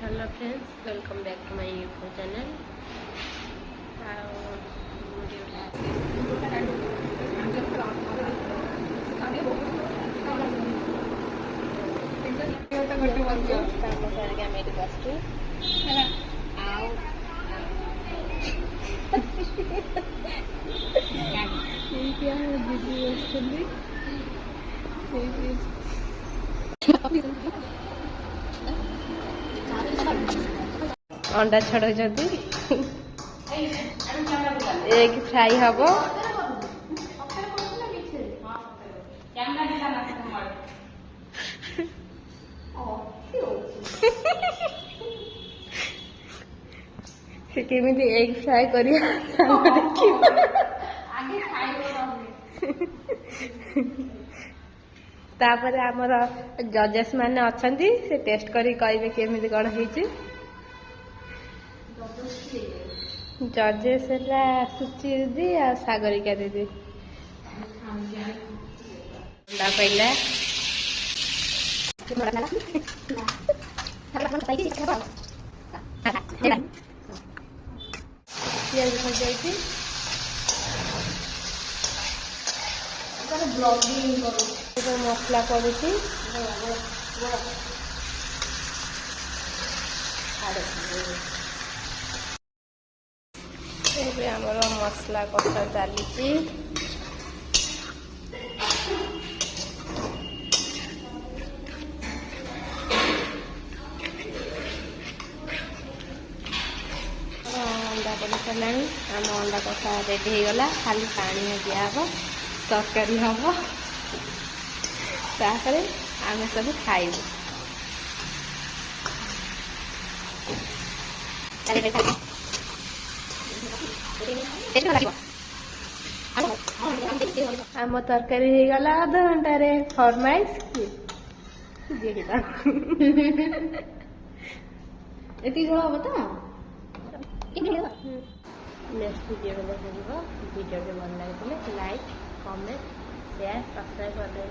Hello friends, welcome back to my YouTube channel. अंडा छड़ा egg fry हम से केमी एग फ्राई कर तापर आमर जजेस माने अछंती से टेस्ट करी कहबे केमी कौन होइछि। जजेस है सुचि दीदी आ सागरिका दीदी। अंडा पहले पियाज भजा मसला पड़ुची आमर मसला कषा चली अंडा पड़ी सारा आम अंडा कषा रेडी हो गला। खाली पानी दिहब तरकारी हम तापर आम सब खाइबू। आम तरकारी हो गला आधा घंटे फरमाइश एति झोल हम तो नेक्स्ट वीडियो में देखा। वीडियो भल लगे लाइक कमेंट शेयर सब्सक्राइब कर दे।